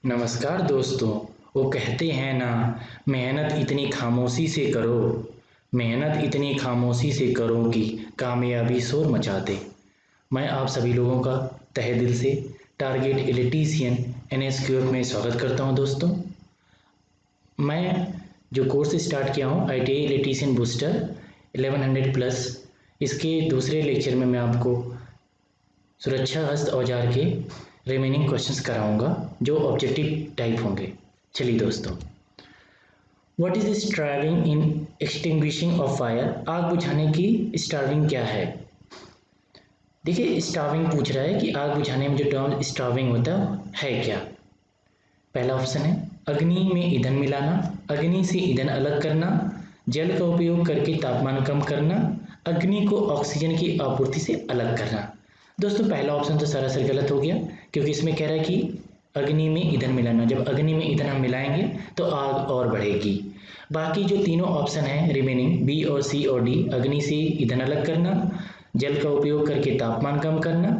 नमस्कार दोस्तों। वो कहते हैं ना, मेहनत इतनी खामोशी से करो, मेहनत इतनी खामोशी से करो कि कामयाबी शोर मचा दे। मैं आप सभी लोगों का तहे दिल से टारगेट इलेक्ट्रीशियन NSQF में स्वागत करता हूं। दोस्तों, मैं जो कोर्स स्टार्ट किया हूं ITI इलेक्ट्रीशियन बूस्टर 1100 प्लस, इसके दूसरे लेक्चर में मैं आपको सुरक्षा हस्त औजार के रिमेनिंग क्वेश्चंस कराऊंगा जो ऑब्जेक्टिव टाइप होंगे। चलिए दोस्तों, what is starving in extinguishing of fire? आग बुझाने की स्टार्विंग क्या है? देखिए, स्टार्विंग पूछ रहा है कि आग बुझाने में जो टर्म स्टार्विंग होता है क्या। पहला ऑप्शन है अग्नि में ईंधन मिलाना, अग्नि से ईंधन अलग करना, जल का उपयोग करके तापमान कम करना, अग्नि को ऑक्सीजन की आपूर्ति से अलग करना। दोस्तों, पहला ऑप्शन तो सरासर गलत हो गया, क्योंकि इसमें कह रहा है कि अग्नि में ईंधन मिलाना। जब अग्नि में ईंधन हम मिलाएंगे तो आग और बढ़ेगी। बाकी जो तीनों ऑप्शन हैं रिमेनिंग बी और सी और डी, अग्नि से ईंधन अलग करना, जल का उपयोग करके तापमान कम करना,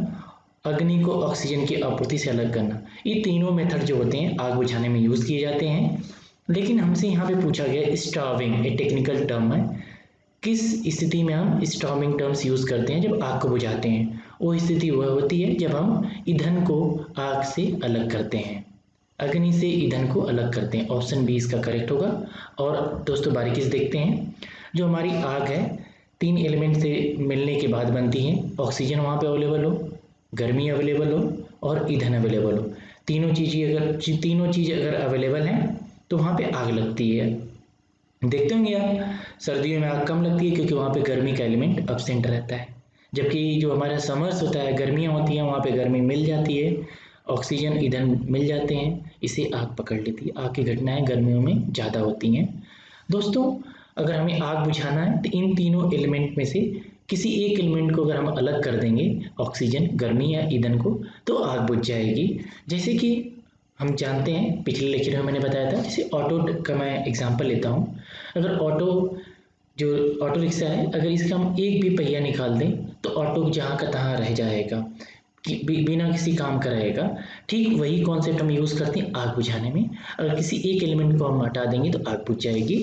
अग्नि को ऑक्सीजन की आपूर्ति से अलग करना, ये तीनों मेथड जो होते हैं आग बुझाने में यूज़ किए जाते हैं। लेकिन हमसे यहाँ पे पूछा गया स्टार्विंग, एक टेक्निकल टर्म है, किस स्थिति में हम स्टॉर्मिंग टर्म्स यूज़ करते हैं जब आग को बुझाते हैं। वो स्थिति वह होती है जब हम ईंधन को आग से अलग करते हैं, अग्नि से ईंधन को अलग करते हैं। ऑप्शन बी इसका करेक्ट होगा। और दोस्तों, बारीकी से देखते हैं, जो हमारी आग है 3 एलिमेंट से मिलने के बाद बनती है। ऑक्सीजन वहाँ पे अवेलेबल हो, गर्मी अवेलेबल हो और ईंधन अवेलेबल हो। तीनों चीज़ अगर अवेलेबल हैं तो वहाँ पे आग लगती है। देखते होंगे आप, सर्दियों में आग कम लगती है क्योंकि वहाँ पे गर्मी का एलिमेंट एब्सेंट रहता है, जबकि जो हमारा समर्स होता है, गर्मियाँ होती हैं, वहाँ पे गर्मी मिल जाती है, ऑक्सीजन ईंधन मिल जाते हैं, इसे आग पकड़ लेती है। आग की घटनाएं गर्मियों में ज़्यादा होती हैं। दोस्तों, अगर हमें आग बुझाना है तो इन तीनों एलिमेंट में से किसी एक एलिमेंट को अगर हम अलग कर देंगे, ऑक्सीजन, गर्मी या ईंधन को, तो आग बुझ जाएगी। जैसे कि हम जानते हैं, पिछले लेक्चर में मैंने बताया था, जैसे ऑटो का मैं एग्जांपल लेता हूँ। अगर ऑटो रिक्शा है, अगर इसका हम एक भी पहिया निकाल दें तो ऑटो जहाँ का तहाँ रह जाएगा, कि बिना किसी काम का रहेगा। ठीक वही कॉन्सेप्ट हम यूज़ करते हैं आग बुझाने में। अगर किसी एक एलिमेंट को हम हटा देंगे तो आग बुझ जाएगी।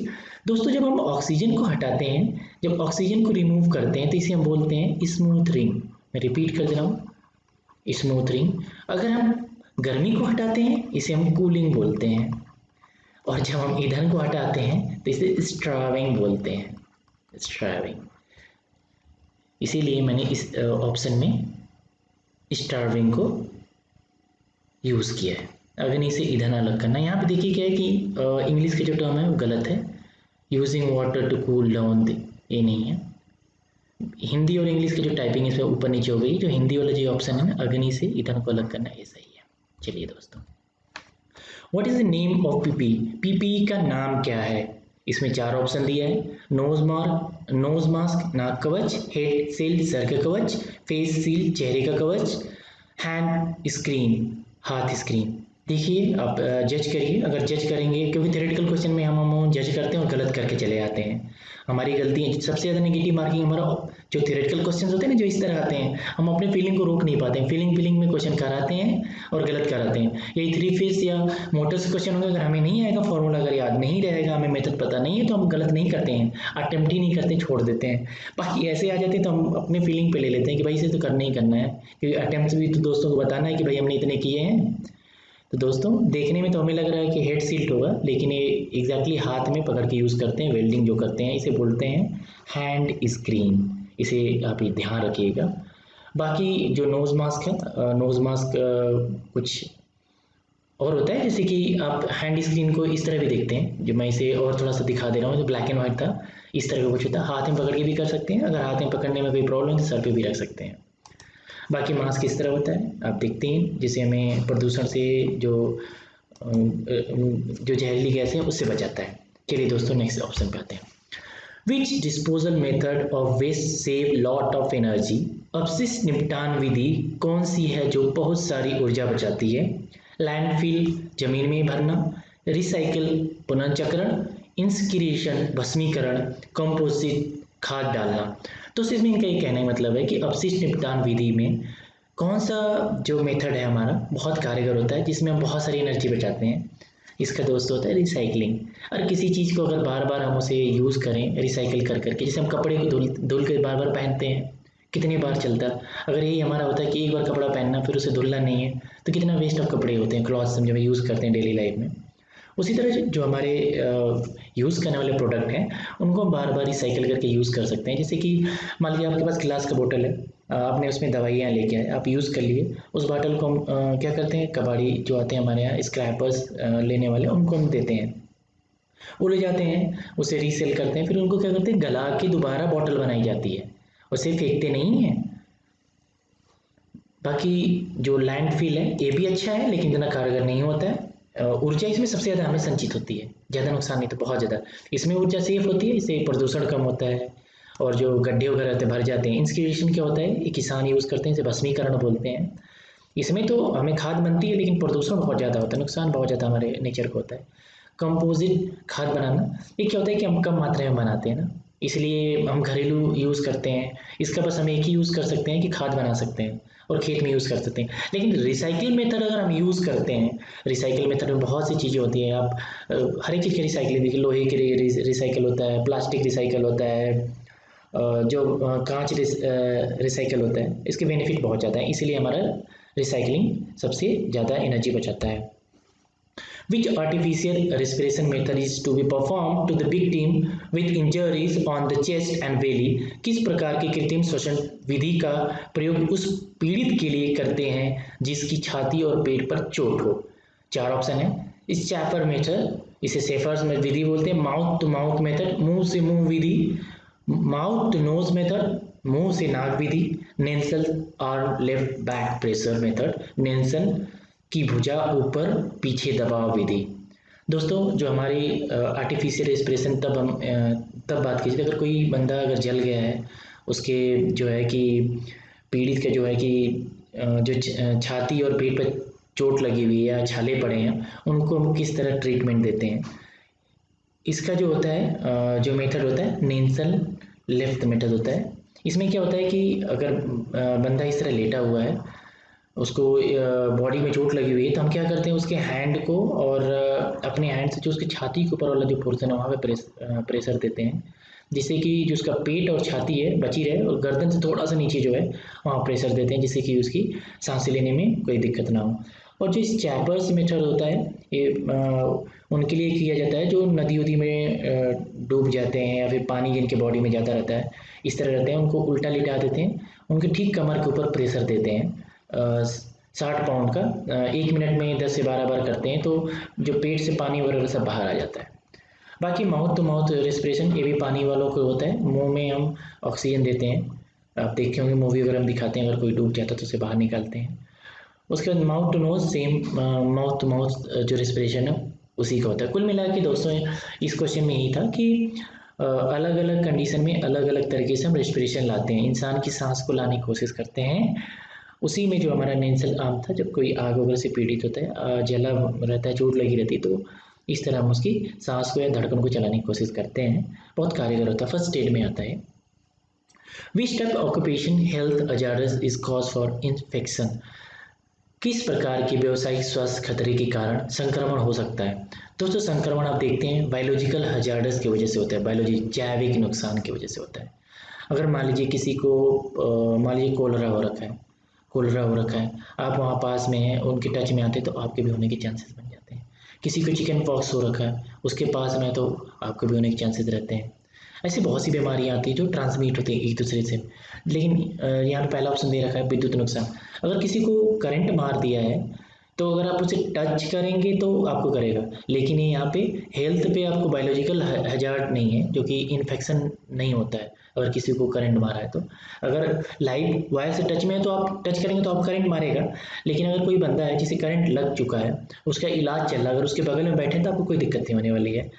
दोस्तों, जब हम ऑक्सीजन को हटाते हैं, जब ऑक्सीजन को रिमूव करते हैं तो इसे हम बोलते हैं स्मूथ रिंग। मैं रिपीट कर दे रहा हूँ, स्मूथ रिंग। अगर हम गर्मी को हटाते हैं इसे हम कूलिंग बोलते हैं, और जब हम ईंधन को हटाते हैं तो इसे स्ट्राविंग बोलते हैं, स्ट्राविंग। इसीलिए मैंने इस ऑप्शन में स्टार्विंग को यूज़ किया है। अग्नि से ईंधन अलग करना, यहाँ पे देखिए क्या है कि इंग्लिश के जो टर्म है वो गलत है, using water to cool down, ये नहीं है। हिंदी और इंग्लिश की जो टाइपिंग है इसमें ऊपर नीचे हो गई। जो हिंदी वाला जो ऑप्शन है ना, अग्नि से ईंधन को अलग करना, ये सही है। चलिए दोस्तों, what is the name of PP? PP का नाम क्या है? इसमें 4 ऑप्शन दिया है। नोज मास्क, नाक कवच, हेड शील्ड, सर का कवच, फेस शील्ड, चेहरे का कवच, हैंड स्क्रीन, हाथ स्क्रीन। देखिए, आप जज करिए। अगर जज करेंगे, क्योंकि थ्योरेटिकल क्वेश्चन में हम जज करते हैं और गलत करके चले जाते हैं, हमारी गलती है। सबसे ज़्यादा नेगेटिव मार्किंग हमारा जो थ्योरेटिकल क्वेश्चन होते हैं ना, जो इस तरह आते हैं, हम अपने फीलिंग को रोक नहीं पाते हैं, फीलिंग में क्वेश्चन कराते हैं और गलत कराते हैं। यही 3 फेस या मोटर्स क्वेश्चन होंगे, अगर हमें नहीं आएगा फॉर्मूला, अगर याद नहीं रहेगा, हमें मेथड पता नहीं है, तो हम गलत नहीं करते हैं, अटेम्प्ट ही नहीं करते, छोड़ देते हैं। बाकी ऐसे आ जाते हैं तो हम अपने फीलिंग पे ले लेते हैं कि भाई इसे तो करना ही करना है, क्योंकि अटेम्प्ट भी तो दोस्तों को बताना है कि भाई हमने इतने किए हैं। तो दोस्तों, देखने में तो हमें लग रहा है कि हेड सील्ड होगा, लेकिन ये एग्जैक्टली हाथ में पकड़ के यूज़ करते हैं, वेल्डिंग जो करते हैं, इसे बोलते हैं हैंड स्क्रीन। इसे आप ये ध्यान रखिएगा। बाकी जो नोज़ मास्क है, नोज़ मास्क कुछ और होता है, जैसे कि आप हैंड स्क्रीन को इस तरह भी देखते हैं, जो मैं इसे और थोड़ा सा दिखा दे रहा हूँ, जो ब्लैक एंड वाइट था, इस तरह का कुछ होता है, हाथ में पकड़ के भी कर सकते हैं। अगर हाथ में पकड़ने में कोई प्रॉब्लम है तो सर पे भी रख सकते हैं। बाकी मास्क किस तरह होता है आप देखते हैं, जिसे हमें प्रदूषण से जो जहरीली गैस है उससे बचाता है। चलिए दोस्तों, नेक्स्ट ऑप्शन पे आते हैं। Which disposal method of waste save lot of energy? अपशिष्ट निपटान विधि कौन सी है जो बहुत सारी ऊर्जा बचाती है? लैंडफिल, जमीन में भरना, रिसाइकिल, पुनर्चक्रण, इंस्किरेशन, भस्मीकरण, कंपोजिट, खाद डालना। तो इसमें इनका ये कहने का मतलब है कि अपशिष्ट निपटान विधि में कौन सा जो मेथड है हमारा बहुत कारगर होता है जिसमें हम बहुत सारी एनर्जी बचाते हैं? इसका दोस्त होता है रिसाइकलिंग। और किसी चीज़ को अगर बार बार हम उसे यूज़ करें रिसाइकिल कर करके, जैसे हम कपड़े को धुल धुल के बार बार पहनते हैं, कितनी बार चलता है। अगर यही हमारा होता है कि एक बार कपड़ा पहनना फिर उसे धुलना नहीं है, तो कितना वेस्ट ऑफ कपड़े होते हैं, क्लॉथ्स हम जब यूज़ करते हैं डेली लाइफ में। उसी तरह जो हमारे यूज़ करने वाले प्रोडक्ट हैं उनको हम बार बार रिसाइकिल करके यूज़ कर सकते हैं। जैसे कि मान लीजिए आपके पास ग्लास का बोतल है, आपने उसमें दवाइयाँ लेके आए, आप यूज़ कर लिए, उस बॉटल को हम क्या करते हैं, कबाड़ी जो आते हैं हमारे यहाँ स्क्रैपर्स लेने वाले, उनको हम देते हैं, वो ले जाते हैं, उसे रीसेल करते हैं, फिर उनको क्या करते हैं, गला के दोबारा बॉटल बनाई जाती है, उसे फेंकते नहीं हैं। बाकी जो लैंडफिल है ये भी अच्छा है लेकिन इतना कारगर नहीं होता है। ऊर्जा इसमें सबसे ज़्यादा हमें संचित होती है, ज़्यादा नुकसान नहीं तो बहुत ज़्यादा। इसमें ऊर्जा सेफ होती है, इससे प्रदूषण कम होता है, और जो गड्ढे वगैरह रहते हैं भर जाते हैं। इंस्किरेशन क्या होता है, ये किसान यूज़ करते हैं, इसे भस्मीकरण बोलते हैं। इसमें तो हमें खाद बनती है लेकिन प्रदूषण बहुत ज़्यादा होता है, नुकसान बहुत ज़्यादा हमारे नेचर को होता है। कंपोजिट खाद बनाना, ये क्या होता है कि हम कम मात्रा में बनाते हैं ना, इसलिए हम घरेलू यूज़ करते हैं। इसका बस हम एक ही यूज़ कर सकते हैं कि खाद बना सकते हैं और खेत में यूज़ कर सकते हैं। लेकिन रिसाइकिल मेथड अगर हम यूज़ करते हैं, रिसाइकिल मेथड में बहुत सी चीज़ें होती हैं। आप हर एक चीज़ की रिसाइकिलिंग देखिए, लोहे के रिसाइकिल होता है, प्लास्टिक रिसाइकिल होता है, जो कांच रिसाइकिल होता है। इसके बेनिफिट बहुत ज़्यादा है, इसीलिए हमारा रिसाइकिलिंग सबसे ज़्यादा एनर्जी बचाता है। Which artificial respiration method is to be performed to the victim with injuries on the chest and belly? किस प्रकार की कृत्रिम श्वसन विधि का प्रयोग उस पीड़ित के लिए करते हैं जिसकी छाती और पेट पर चोट हो? चार ऑप्शन है। इस चैपर मेथड, इसे सेफर्स विधि बोलते हैं। माउथ टू माउथ मेथड, मुंह से मुंह विधि। माउथ टू नोज मेथड, मुंह से नाक विधि। नेल्सन और left back pressure method, Nelson की भुजा ऊपर पीछे दबाव विधि। दोस्तों जो हमारी आर्टिफिशियल रेस्पिरेशन तब बात कीजिए अगर कोई बंदा अगर जल गया है, उसके जो है कि पीड़ित का जो है कि जो छाती और पेट पर चोट लगी हुई है या छाले पड़े हैं, उनको हम किस तरह ट्रीटमेंट देते हैं। इसका जो होता है जो मेथड होता है नेल्सन लेफ्ट मेथड होता है। इसमें क्या होता है कि अगर बंदा इस तरह लेटा हुआ है, उसको बॉडी में चोट लगी हुई है, तो हम क्या करते हैं उसके हैंड को और अपने हैंड से जो उसकी छाती के ऊपर वाला जो पोर्शन है वहाँ पे प्रेशर देते हैं, जिससे कि जो उसका पेट और छाती है बची रहे, और गर्दन से थोड़ा सा नीचे जो है वहाँ प्रेशर देते हैं, जिससे कि उसकी सांस लेने में कोई दिक्कत ना हो। और जो इस चैपर्स मेथड होता है ये उनके लिए किया जाता है जो नदी उदी में डूब जाते हैं या फिर पानी जिनके बॉडी में ज़्यादा रहता है, इस तरह रहते हैं, उनको उल्टा लिटा देते हैं, उनके ठीक कमर के ऊपर प्रेशर देते हैं 60 पाउंड का। 1 मिनट में 10 से 12 बार करते हैं, तो जो पेट से पानी वगैरह सब बाहर आ जाता है। बाकी माउथ टू माउथ रेस्पिरेशन, ये भी पानी वालों को होता है, मुंह में हम ऑक्सीजन देते हैं। आप देखे होंगे मूवी वगैरह में दिखाते हैं, अगर कोई डूब जाता है तो उसे बाहर निकालते हैं। उसके बाद mouth to nose, same mouth to mouth जो रेस्पिरेशन है उसी का होता है। कुल मिला के दोस्तों इस क्वेश्चन में यही था कि अलग अलग कंडीशन में अलग अलग तरीके से हम रेस्पिरेशन लाते हैं, इंसान की सांस को लाने की कोशिश करते हैं। उसी में जो हमारा नेंसल आर्म था, जब कोई आग वगैरह से पीड़ित होता है, जला रहता है, चोट लगी रहती है, तो इस तरह हम उसकी सांस को या धड़कन को चलाने की कोशिश करते हैं। बहुत कारगर होता है, फर्स्ट एड में आता है। Which type occupation health hazards is cause for infection? किस प्रकार के व्यावसायिक स्वास्थ्य खतरे के कारण संक्रमण हो सकता है? दोस्तों संक्रमण आप देखते हैं बायोलॉजिकल हजार्ड्स की वजह से होता है, बायोलॉजी जैविक नुकसान की वजह से होता है। अगर मान लीजिए किसी को मान लीजिए कोलरा हो रखा है, कोलरा हो रखा है, आप वहाँ पास में हैं, उनके टच में आते हैं, तो आपके भी होने के चांसेस बन जाते हैं। किसी को चिकन पॉक्स हो रखा है, उसके पास में, तो आपके भी होने के चांसेस रहते हैं। ऐसी बहुत सी बीमारियाँ आती हैं जो ट्रांसमिट होती हैं एक दूसरे से। लेकिन यहाँ पे पहला ऑप्शन दे रखा है विद्युत नुकसान। अगर किसी को करंट मार दिया है तो अगर आप उसे टच करेंगे तो आपको करेगा, लेकिन ये यहाँ पे हेल्थ पे आपको बायोलॉजिकल हजार्ड नहीं है, जो कि इन्फेक्शन नहीं होता है अगर किसी को करंट मारा है तो। अगर लाइव वायर से टच में है तो आप टच करेंगे तो आप करंट मारेगा, लेकिन अगर कोई बंदा है जिसे करंट लग चुका है, उसका इलाज चल रहा है, अगर उसके बगल में बैठे तो आपको कोई दिक्कत नहीं होने वाली है।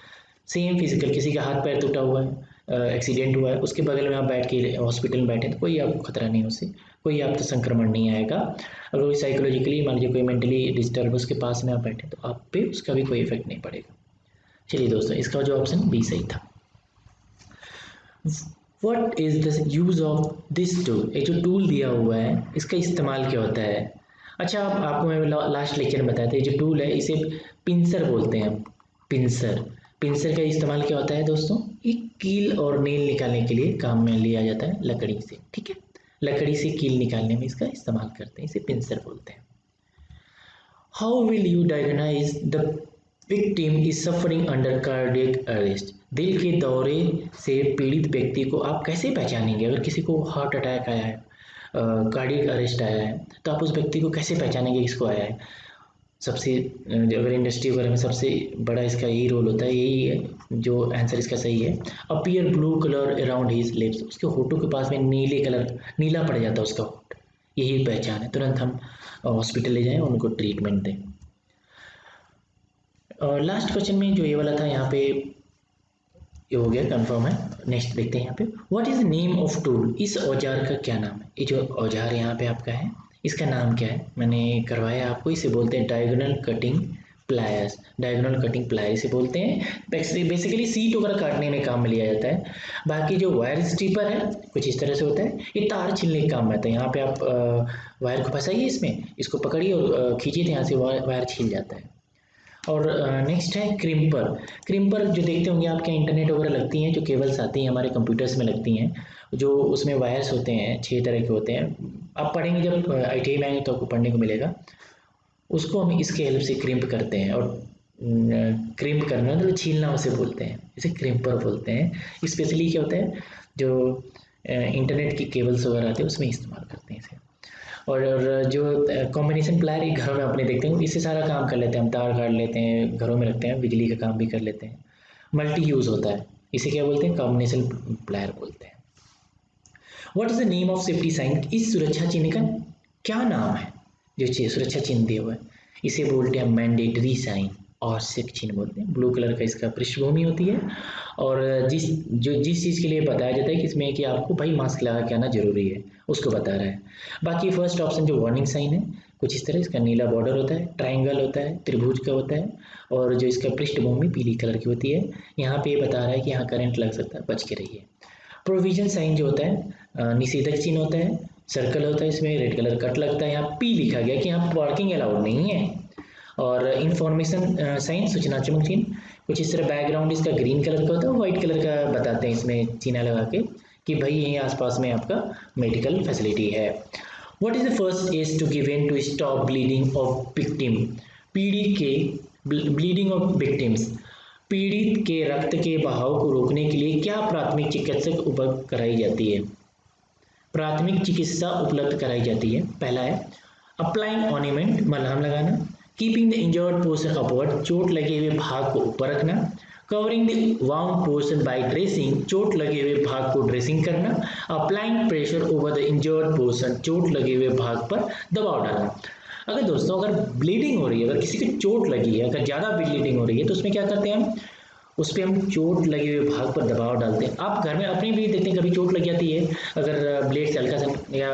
सेम फिजिकल, किसी का हाथ पैर टूटा हुआ है, एक्सीडेंट हुआ है, उसके बगल में आप बैठ के हॉस्पिटल में बैठे तो कोई आपको खतरा नहीं, उससे कोई आप तो संक्रमण नहीं आएगा। अगर कोई साइकोलॉजिकली मान लीजिए कोई मेंटली डिस्टर्ब उसके पास में आप बैठे तो आप पे उसका भी कोई इफेक्ट नहीं पड़ेगा। चलिए दोस्तों इसका जो ऑप्शन बी सही था। What is the use of this tool? ये जो टूल दिया हुआ है इसका इस्तेमाल क्या होता है? अच्छा, आपको मैं लास्ट लेक्चर में बताया था, ये जो टूल है इसे पिंसर बोलते हैं हम। पिंसर, पिंसर का इस्तेमाल क्या होता है दोस्तों? एक कील और नेल निकालने के लिए काम में लिया जाता है लकड़ी से, ठीक है। लकड़ी से कील निकालने में इसका इस्तेमाल करते हैं, इसे पिंसर बोलते हैं। How will you diagnose the victim is suffering under cardiac arrest? दिल के दौरे से पीड़ित व्यक्ति को आप कैसे पहचानेंगे? अगर किसी को हार्ट अटैक आया है, कार्डियक अरेस्ट आया है, तो आप उस व्यक्ति को कैसे पहचानेंगे किसको आया है? सबसे अगर इंडस्ट्री वगैरह में सबसे बड़ा इसका यही रोल होता है, यही है जो आंसर इसका सही है। Appear blue colour around his lips, उसके होठों के पास में नीले कलर, नीला पड़ जाता है उसका होठ, यही पहचान है। तुरंत हम हॉस्पिटल ले जाएं और उनको ट्रीटमेंट दें। और लास्ट क्वेश्चन में जो ये वाला था, यहाँ पे ये हो गया, कंफर्म है। नेक्स्ट देखते हैं यहाँ पे, what is the name of tool? इस औजार का क्या नाम है? ये जो औजार यहाँ पे आपका है इसका नाम क्या है? मैंने करवाया आपको, इसे बोलते हैं diagonal cutting pliers. Diagonal cutting plier इसे बोलते हैं। बेसिकली सीट वगैरह काटने में काम में लिया जाता है। बाकी जो वायर स्ट्रिपर है कुछ इस तरह से होता है, ये तार छीलने के काम में आता है। यहाँ पे आप वायर को फंसाइए इसमें, इसको पकड़िए और खींचिए, तो यहाँ से वायर छील जाता है। और नेक्स्ट है क्रिम्पर। क्रिम्पर जो देखते होंगे आपके इंटरनेट वगैरह लगती हैं, जो केबल्स आती हैं हमारे कंप्यूटर्स में लगती हैं, जो उसमें वायर्स होते हैं 6 तरह के होते हैं। आप पढ़ेंगे जब ITI में आएंगे तो आपको पढ़ने को मिलेगा। उसको हम इसके हेल्प से क्रिम्प करते हैं। और क्रिम्प करना मतलब छीलना उसे बोलते हैं, इसे क्रिम्पर बोलते हैं। स्पेशली क्या होता है, जो इंटरनेट की केबल्स वगैरह आते हैं उसमें इस्तेमाल करते हैं इसे। और जो कॉम्बिनेशन प्लायर एक घरों में अपने देखते हैं, इससे सारा काम कर लेते हैं, हम तार काट लेते हैं, घरों में रखते हैं, बिजली का काम भी कर लेते हैं, मल्टी यूज़ होता है। इसे क्या बोलते हैं? कॉम्बिनेशन प्लायर बोलते हैं। What is the name of safety sign? इस सुरक्षा चिन्ह का क्या नाम है? जो सुरक्षा चिन्ह दिया हुआ है इसे बोलते हैं मैंडेटरी साइन, आवश्यक चिन्ह बोलते हैं। ब्लू कलर का इसका पृष्ठभूमि होती है। और जिस चीज़ के लिए बताया जाता है कि इसमें कि आपको भाई मास्क लगा के आना जरूरी है, उसको बता रहा है। बाकी फर्स्ट ऑप्शन जो वार्निंग साइन है कुछ इस तरह, इसका नीला बॉर्डर होता है, ट्राइंगल होता है, त्रिभुज का होता है, और जो इसका पृष्ठभूमि पीली कलर की होती है। यहाँ पे ये बता रहा है कि यहाँ करंट लग सकता है, बच के रहिए। प्रोविजन साइन जो होता है निषेधक चिन्ह होता है, सर्कल होता है, इसमें रेड कलर कट लगता है, यहाँ पी लिखा गया कि यहाँ पार्किंग अलाउड नहीं है। और इंफॉर्मेशन साइन सूचना चमक चिन्ह कुछ इस तरह, बैकग्राउंड इसका ग्रीन कलर का होता है, व्हाइट कलर का बताते हैं इसमें चिन्ह लगा के कि भाई यहीं आसपास में आपका मेडिकल फैसिलिटी है। What is the first aid to given to stop bleeding of victim? पीड़ित के ब्लीडिंग ऑफ विक्टिम्स, पीड़ित के रक्त के बहाव को रोकने के लिए क्या प्राथमिक चिकित्सक उपलब्ध कराई जाती है? प्राथमिक चिकित्सा उपलब्ध कराई जाती है। पहला है अप्लाइंग ऑर्नामेंट, मलहम लगाना। Keeping the injured portion upward, चोट लगे हुए भाग को ऊपर रखना। Covering the wound portion by dressing, चोट लगे हुए भाग को ड्रेसिंग करना। Applying pressure over the injured portion, चोट लगे हुए भाग पर दबाव डालना। अगर दोस्तों अगर ब्लीडिंग हो रही है, अगर किसी को चोट लगी है, अगर ज़्यादा ब्लीडिंग हो रही है, तो उसमें क्या करते हैं हम? उस पर हम चोट लगे हुए भाग पर दबाव डालते हैं। आप घर में अपनी भी देखते हैं, कभी चोट लग जाती है, अगर ब्लेड से हल्का सा या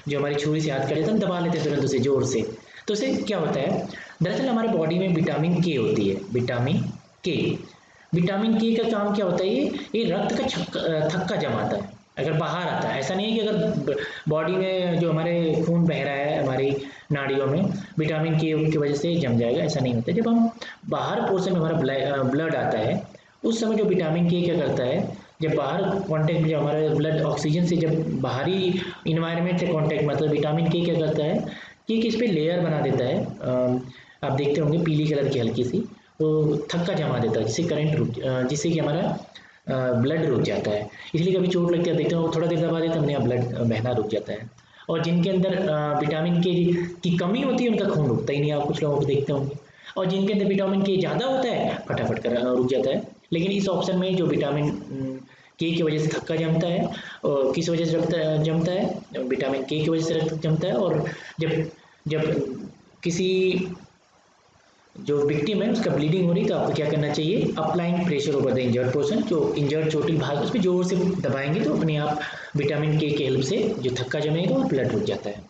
जो हमारी छुरी से हाथ कर लेते हैं, हम दबा लेते हैं तुरंत उसे जोर से। तो उससे क्या होता है, दरअसल हमारे बॉडी में विटामिन के होती है, विटामिन के। विटामिन के का काम क्या होता है? ये रक्त का थक्का जमाता है, अगर बाहर आता है। ऐसा नहीं है कि अगर बॉडी में जो हमारे खून बह रहा है हमारी नाड़ियों में विटामिन के की वजह से जम जाएगा, ऐसा नहीं होता। जब हम बाहर पोर्शन में हमारा ब्लड आता है, उस समय जो विटामिन के क्या करता है, जब बाहर कांटेक्ट में, जब हमारा ब्लड ऑक्सीजन से जब बाहरी इन्वायरमेंट से कांटेक्ट में आता है, विटामिन के क्या करता है कि इस पे लेयर बना देता है। आप देखते होंगे पीली कलर की हल्की सी, वो थक्का जमा देता है, जिससे करंट जिससे कि हमारा ब्लड रुक जाता है। इसलिए कभी चोट लगती है, देखते हो थोड़ा देर दबा देते हैं, अपने ब्लड बहना रुक जाता है। और जिनके अंदर विटामिन के की कमी होती है, उनका खून रुकता ही नहीं, आप कुछ लोगों को देखते होंगे। और जिनके अंदर विटामिन के ज़्यादा होता है, फटाफट कर रुक जाता है। लेकिन इस ऑप्शन में जो विटामिन के की वजह से थक्का जमता है, और किस वजह से जमता है? विटामिन के की वजह से रक्त जमता है। और जब जब किसी जो विक्टिम है उसका ब्लीडिंग हो रही है, तो आपको क्या करना चाहिए? Applying pressure over the injured portion, जो इंजर्ड चोटिल भाग उस पर जोर से दबाएंगे तो अपने आप विटामिन के हेल्प से जो थक्का जमेगा और ब्लड रुक जाता है।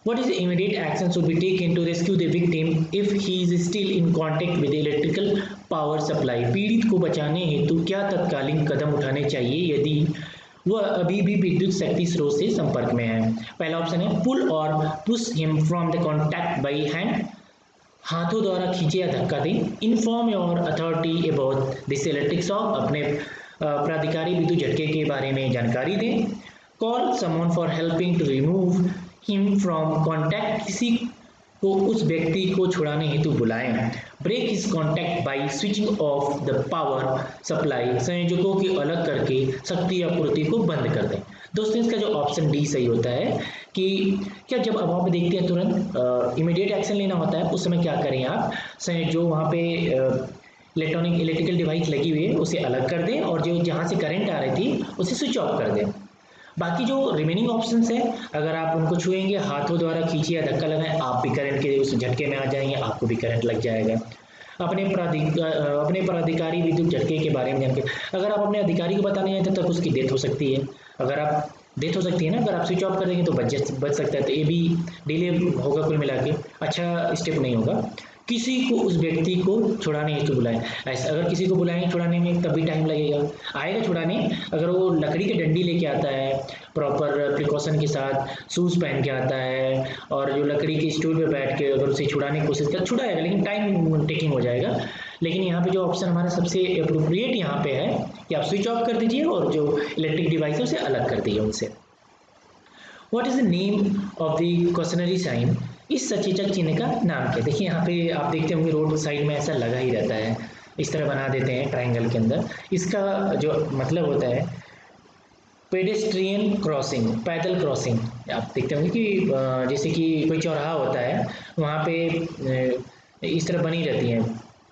What is the immediate action should be taken to rescue the victim if he is still in contact with the electrical power supply? पीड़ित को बचाने हेतु क्या तत्कालीन कदम उठाने चाहिए यदि वह अभी भी विद्युत शक्ति स्रोत से संपर्क में है। पहला ऑप्शन है पुल और push him from the contact by hand, हाथों द्वारा खींचे या धक्का दें। Inform your authority about this electric shock, अपने प्राधिकारी विद्युत झटके के बारे में जानकारी दें। Call someone for helping to remove him from contact, किसी को उस व्यक्ति को छुड़ाने हेतु बुलाएं। Break his contact by switching off the power supply, संयोजकों की अलग करके शक्ति आपूर्ति को बंद कर दें। दोस्तों इसका जो ऑप्शन डी सही होता है कि क्या जब अब आप देखते हैं तुरंत इमीडिएट एक्शन लेना होता है, उस समय क्या करें आप, जो वहाँ पे इलेक्ट्रिकल डिवाइस लगी हुई है उसे अलग कर दें और जो जहाँ से करंट आ रही थी उसे स्विच ऑफ कर दें। बाकी जो रिमेनिंग ऑप्शंस है, अगर आप उनको छुएंगे, हाथों द्वारा खींचे या धक्का लगाएं, आप भी करंट के उस झटके में आ जाएंगे, आपको भी करंट लग जाएगा। अपने प्राधिकारी विद्युत झटके के बारे में जानकारी, अगर आप अपने अधिकारी को बताने जाए तब तक उसकी डेथ हो सकती है। अगर आप डेथ हो सकती है ना, अगर आप स्विच ऑफ कर देंगे तो बच सकता है, तो ये भी डिले होगा, कुल मिला के अच्छा स्टेप नहीं होगा। किसी को उस व्यक्ति को छुड़ाने हेतु बुलाएं, ऐसा अगर किसी को बुलाएंगे छुड़ाने में तब भी टाइम लगेगा, आएगा छुड़ाने। अगर वो लकड़ी की डंडी लेके आता है प्रॉपर प्रिकॉशन के साथ, शूज़ पहन के आता है और जो लकड़ी के स्टूल पे बैठ के अगर उसे छुड़ाने की कोशिश कर, छुड़ाएगा लेकिन टाइम टेकिंग हो जाएगा। लेकिन यहाँ पे जो ऑप्शन हमारा सबसे अप्रोप्रिएट यहाँ पे है कि आप स्विच ऑफ कर दीजिए और जो इलेक्ट्रिक डिवाइस है उसे अलग कर दीजिए उनसे। What is the name of the cautionary sign, इस सचेतक चिन्ह का नाम क्या है। देखिए यहाँ पे आप देखते होंगे रोड साइड में ऐसा लगा ही रहता है, इस तरह बना देते हैं ट्रायंगल के अंदर। इसका जो मतलब होता है पेडेस्ट्रियन क्रॉसिंग, पैदल क्रॉसिंग। आप देखते होंगे कि जैसे कि कोई चौराहा होता है, वहाँ पे इस तरह बनी रहती है,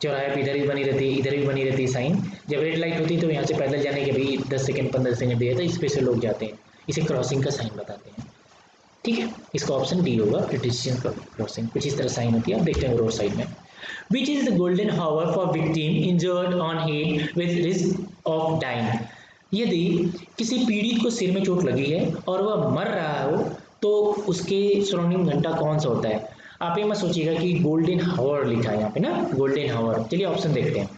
चौराहे पे इधर भी बनी रहती है, इधर भी बनी रहती है साइन। जब रेड लाइट होती है तो यहाँ से पैदल जाने के भी 10 सेकेंड 15 सेकेंड दिया था, इस पे से लोग जाते हैं, इसे क्रॉसिंग का साइन बताते हैं। ठीक है, इसका ऑप्शन डी होगा, पेडेस्ट्रियन क्रॉसिंग। कुछ इस तरह साइन होती है, आप देखते हैं रोड साइड में। Which is the golden hour for victim injured on head with risk of dying, यदि किसी पीड़ित को सिर में चोट लगी है और वह मर रहा हो तो उसके सराउंडिंग घंटा कौन सा होता है। आप ये मत सोचिएगा कि गोल्डन हावर लिखा है यहाँ पे ना, गोल्डन हावर। चलिए ऑप्शन देखते हैं।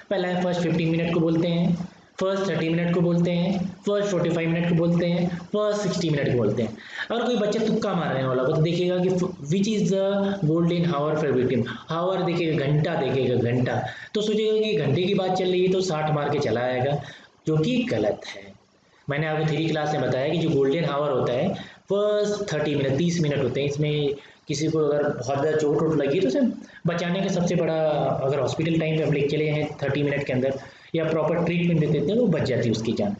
पहला है फर्स्ट 15 मिनट को बोलते हैं, फर्स्ट 30 मिनट को बोलते हैं, फर्स्ट 45 मिनट को बोलते हैं, फर्स्ट 60 मिनट को बोलते हैं। अगर कोई बच्चा तुक्का मारने वाला हो तो देखिएगा कि which is the golden hour for victim, hour देखिएगा, घंटा देखेगा, घंटा, तो सोचेगा कि घंटे की बात चल रही है तो 60 मार के चला आएगा, जो कि गलत है। मैंने आपको 3 क्लास में बताया कि जो गोल्डन हावर होता है फर्स्ट 30 मिनट, 30 मिनट होते हैं। इसमें किसी को अगर बहुत ज़्यादा चोट वोट लगी तो उसे बचाने का सबसे बड़ा, अगर हॉस्पिटल टाइम पे हम लेके चले हैं 30 मिनट के अंदर या प्रॉपर ट्रीटमेंट देते हैं तो बच जाती है उसकी जान।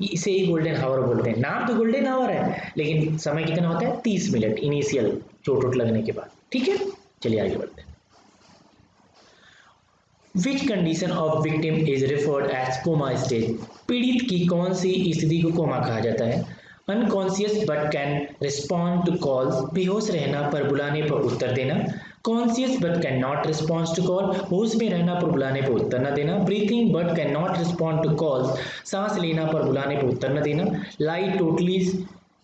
इसे ही गोल्डन हावर बोलते हैं। नाम तो गोल्डन हावर है लेकिन समय कितना होता है, 30 मिनट इनिशियल चोट वोट लगने के बाद। ठीक है, चलिए आगे बढ़ते हैं। Which condition of victim is referred as coma stage, पीड़ित की कौन सी स्थिति को कोमा कहा जाता है। Unconscious but can respond to calls, बेहोश रहना पर बुलाने पर उत्तर देना। Conscious but can not respond to call, होश में रहना पर बुलाने पर उत्तर न देना। Breathing but can not respond to calls, सांस लेना पर बुलाने पर उत्तर न देना। Lie totally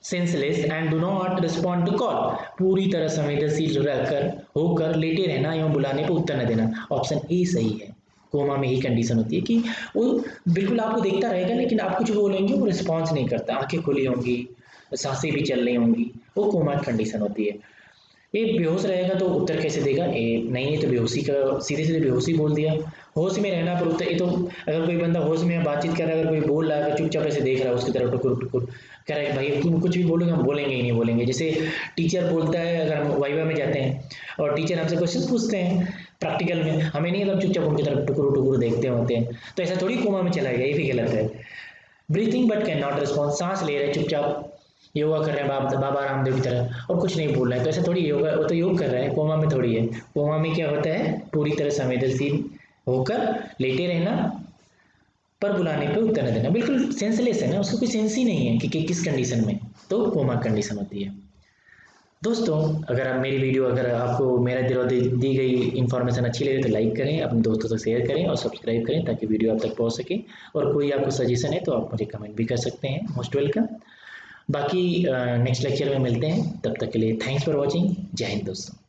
senseless and do not respond to call, पूरी तरह संवेदनशील रहकर होकर लेटे रहना एवं बुलाने पर उत्तर न देना। ऑप्शन ए सही है। कोमा में ही कंडीशन होती है कि वो बिल्कुल आपको देखता रहेगा लेकिन आप कुछ बोलेंगे वो रिस्पॉन्स नहीं करता, आंखें खुली होंगी, सांसें भी चल रही होंगी, वो कोमा कंडीशन होती है। ये बेहोश रहेगा तो उत्तर कैसे देगा, ये नहीं है तो बेहोशी का सीधे सीधे बेहोशी बोल दिया। होश में रहना पर उत्तर, ये तो अगर कोई बंदा होश में बातचीत कर रहा है, अगर कोई बोल रहा है तो चुपचाप ऐसे देख रहा है उसकी तरफ, टुकुर टुकुर कह रहा है भाई तुम कुछ भी बोलोगे, हम बोलेंगे ही नहीं बोलेंगे। जैसे टीचर बोलता है, अगर हम वाइवा में जाते हैं और टीचर हमसे क्वेश्चन पूछते हैं प्रैक्टिकल में, हमें नहीं मतलब चुपचाप उनकी तरफ टुकुर टुकुर देखते होते हैं, तो ऐसा थोड़ी कोमा में चला गया, ये भी गलत है। Breathing but can not respond, सांस ले रहे चुपचाप योगा कर रहे हैं बाबा रामदेव की तरह और कुछ नहीं बोल रहे हैं, तो ऐसा थोड़ी योगा, वो तो योग कर रहे हैं, कोमा में थोड़ी है। कोमा में क्या होता है, पूरी तरह संवेदनशील होकर लेटे रहना पर बुलाने पे उत्तर न देना, बिल्कुल सेंसलेस है ना, उसको कोई सेंस ही नहीं है कि किस कंडीशन में, तो कोमा कंडीशन होती है। दोस्तों अगर आप मेरी वीडियो, अगर आपको मेरा दी गई इन्फॉर्मेशन अच्छी लगे तो लाइक करें, अपने दोस्तों तक शेयर करें और सब्सक्राइब करें ताकि वीडियो आप तक पहुंच सके। और कोई आपको सजेशन है तो आप मुझे कमेंट भी कर सकते हैं, मोस्ट वेलकम। बाकी नेक्स्ट लेक्चर में मिलते हैं, तब तक के लिए थैंक्स फॉर वॉचिंग। जय हिंद दोस्तों।